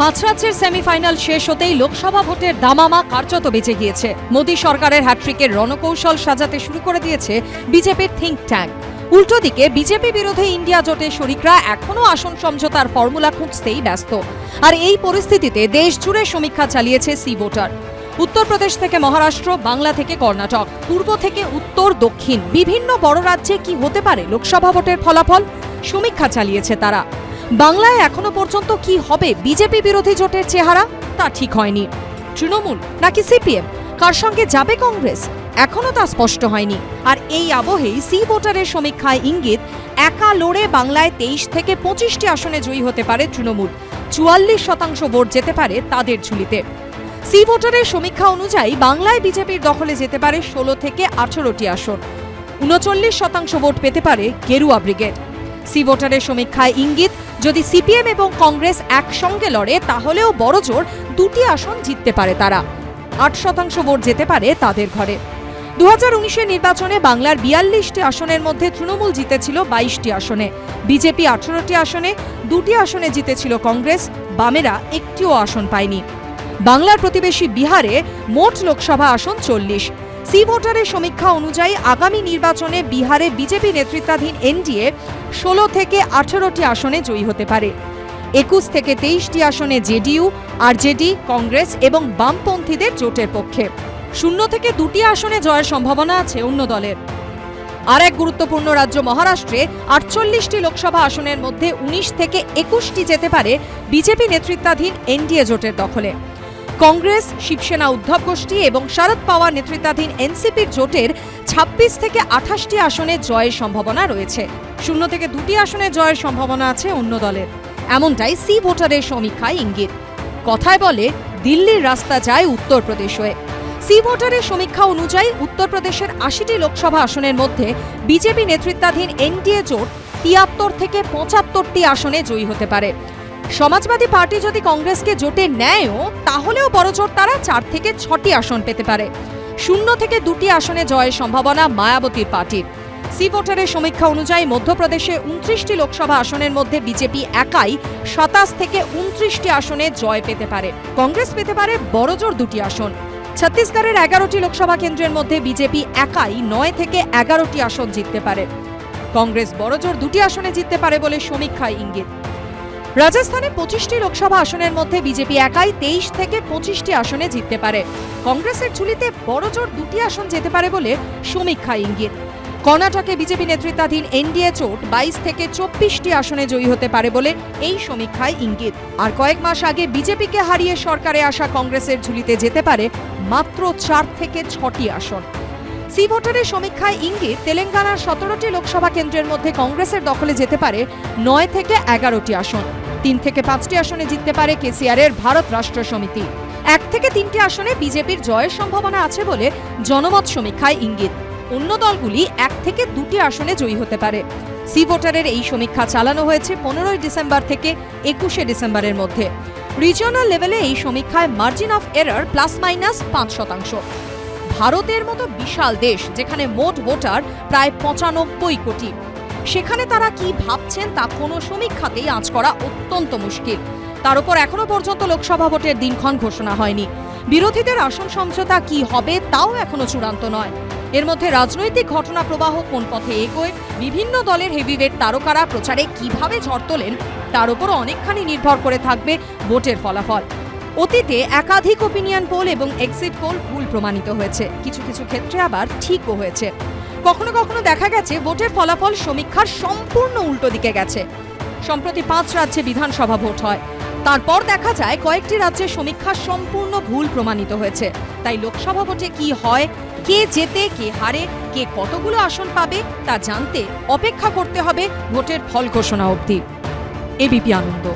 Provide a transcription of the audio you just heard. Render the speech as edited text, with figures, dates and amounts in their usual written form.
পাঁচ রাজ্যের সেমিফাইনাল শেষ হতেই লোকসভা ভোটের দামামা কার্যত বেঁচে গিয়েছে। মোদী সরকারের হ্যাট্রিকের রণকৌশল সাজাতে শুরু করে দিয়েছে বিজেপির থিঙ্ক ট্যাঙ্ক। উল্টো দিকে বিজেপি বিরোধী ইন্ডিয়া জোটের শরিকরা এখনও আসন সমঝোতার ফর্মুলা খুঁজতেই ব্যস্ত। আর এই পরিস্থিতিতে দেশ জুড়ে সমীক্ষা চালিয়েছে সি ভোটার। উত্তরপ্রদেশ থেকে মহারাষ্ট্র, বাংলা থেকে কর্ণাটক, পূর্ব থেকে উত্তর, দক্ষিণ বিভিন্ন বড় রাজ্যে কি হতে পারে লোকসভা ভোটের ফলাফল, সমীক্ষা চালিয়েছে তারা। বাংলায় এখনো পর্যন্ত কি হবে বিজেপি বিরোধী জোটের চেহারা, তা ঠিক হয়নি। তৃণমূল নাকি সিপিএম, কার সঙ্গে যাবে কংগ্রেস, এখনো তা স্পষ্ট হয়নি। আর এই আবহেই সি ভোটারের সমীক্ষায় ইঙ্গিত, একা লড়ে বাংলায় 23 থেকে 25টি আসনে জয়ী হতে পারে তৃণমূল, 44% ভোট যেতে পারে তাদের ঝুলিতে। সি ভোটারের সমীক্ষা অনুযায়ী বাংলায় বিজেপির দখলে যেতে পারে 16 থেকে 18টি আসন, 39% ভোট পেতে পারে গেরুয়া ব্রিগেড। সি ভোটারের সমীক্ষায় ইঙ্গিত, যদি সিপিএম এবং কংগ্রেস একসঙ্গে লড়ে তাহলেও বড়জোর 2টি আসন জিততে পারে তারা, 8% ভোট যেতে পারে তাদের ঘরে। 2019-এর নির্বাচনে বাংলার 42টি আসনের মধ্যে তৃণমূল জিতেছিল 22টি আসনে, বিজেপি 18টি আসনে, 2টি আসনে জিতেছিল কংগ্রেস, বামেরা একটিও আসন পায়নি। বাংলার প্রতিবেশী বিহারে মোট লোকসভা আসন 40। সি ভোটারের সমীক্ষা অনুযায়ী আগামী নির্বাচনে বিহারে বিজেপি নেতৃত্বাধীন এনডিএ 16 থেকে 18টি আসনে জয়ী হতে পারে। 21 থেকে 23টি আসনে জেডিইউ, আরজেডি, কংগ্রেস এবং বামপন্থীদের জোটের পক্ষে। 0 থেকে 2টি আসনে জয়ের সম্ভাবনা আছে অন্য দলের। আর এক গুরুত্বপূর্ণ রাজ্য মহারাষ্ট্রে 48টি লোকসভা আসনের মধ্যে 19 থেকে 21টি যেতে পারে বিজেপি নেতৃত্বাধীন এনডিএ জোটের দখলে। কংগ্রেস, শিবসেনা উদ্ধব গোষ্ঠী এবং শরদ পাওয়ার নেতৃত্বাধীন এনসিপির জোটের 26 থেকে 28টি আসনে জয়ের সম্ভাবনা রয়েছে। 0 থেকে 2টি আসনে জয়ের সম্ভাবনা আছে অন্য দলের, এমনটাই সি ভোটারের সমীক্ষায় ইঙ্গিত। কথায় বলে দিল্লির রাস্তা যায় উত্তরপ্রদেশ হয়ে। সি ভোটারের সমীক্ষা অনুযায়ী উত্তরপ্রদেশের 80টি লোকসভা আসনের মধ্যে বিজেপি নেতৃত্বাধীন এনডিএ জোট 73 থেকে 75টি আসনে জয়ী হতে পারে। সমাজবাদী পার্টি যদি কংগ্রেসকে জোটে নেয়ও তাহলেও বড়জোর তারা 4 থেকে 6টি আসন পেতে পারে। 0 থেকে 2টি আসনে জয়ের সম্ভাবনা মায়াবতীর পার্টির। সি ভোটারের সমীক্ষা অনুযায়ী মধ্যপ্রদেশে 29টি লোকসভা আসনের মধ্যে বিজেপি একাই 27 থেকে 29টি আসনে জয় পেতে পারে, কংগ্রেস পেতে পারে বড়জোর 2টি আসন। ছত্তিশগড়ের 11টি লোকসভা কেন্দ্রের মধ্যে বিজেপি একাই 9 থেকে 11টি আসন জিততে পারে, কংগ্রেস বড়জোর 2টি আসনে জিততে পারে বলে সমীক্ষায় ইঙ্গিত। রাজস্থানে 25টি লোকসভা আসনের মধ্যে বিজেপি একাই 23 থেকে 25টি আসনে জিততে পারে, কংগ্রেসের ঝুলিতে বড়জোর 2টি আসন যেতে পারে বলে সমীক্ষায় ইঙ্গিত। কর্ণাটকে বিজেপি নেতৃত্বাধীন এনডিএ জোট 22 থেকে 24টি আসনে জয়ী হতে পারে বলে এই সমীক্ষায় ইঙ্গিত। আর কয়েক মাস আগে বিজেপিকে হারিয়ে সরকারে আসা কংগ্রেসের ঝুলিতে যেতে পারে মাত্র 4 থেকে 6টি আসন। সি ভোটারের সমীক্ষায় ইঙ্গিত, তেলেঙ্গানার 17টি লোকসভা কেন্দ্রের মধ্যে কংগ্রেসের দখলে যেতে পারে 9 থেকে 11টি আসন, 3 থেকে 5টি আসনে জিততে পারে কেসিআরের ভারত রাষ্ট্র সমিতি। 1 থেকে 3টি আসনে বিজেপির জয়ের সম্ভাবনা আছে বলে জনমত সমীক্ষায় ইঙ্গিত। অন্য দলগুলি 1 থেকে 2টি আসনে জয়ী হতে পারে। সি ভোটারের এই সমীক্ষা চালানো হয়েছে 15 ডিসেম্বর থেকে 21 ডিসেম্বরের মধ্যে। রিজিওনাল লেভেলে এই সমীক্ষায় মার্জিন অফ এরর +-5%। ভারতের মতো বিশাল দেশ যেখানে মোট ভোটার প্রায় 95 কোটি, সেখানে তারা কি ভাবছেন তা কোনো সমীক্ষাতেই আঁচ করা অত্যন্ত মুশকিল। তার উপর এখনো পর্যন্ত লোকসভা ভোটের দিনক্ষণ ঘোষণা হয়নি। বিরোধীদের আসন সমঝোতা কি হবে তাও এখনো চূড়ান্ত নয়। এর মধ্যে রাজনৈতিক ঘটনা প্রবাহ কোন পথে এগোয়, বিভিন্ন দলের হেভিওয়েট তারকারা প্রচারে কিভাবে ঝড় তোলেন তার উপর অনেকখানি নির্ভর করে থাকবে ভোটের ফলাফল। অতীতে একাধিক ওপিনিয়ন পোল এবং এক্সিট পোল ভুল প্রমাণিত হয়েছে, কিছু কিছু ক্ষেত্রে আবার ঠিকও হয়েছে। কখনো কখনো দেখা গেছে ভোটের ফলাফল সমীক্ষার সম্পূর্ণ উল্টো দিকে গেছে। সম্প্রতি 5 রাজ্যে বিধানসভা ভোট হয়, তারপর দেখা যায় কয়েকটি রাজ্যে সমীক্ষা সম্পূর্ণ ভুল প্রমাণিত হয়েছে। তাই লোকসভা ভোটে কি হয়, কে জেতে কে হারে, কে কতগুলো আসন পাবে তা জানতে অপেক্ষা করতে হবে ভোটের ফল ঘোষণা অবধি। এবিপি আনন্দ।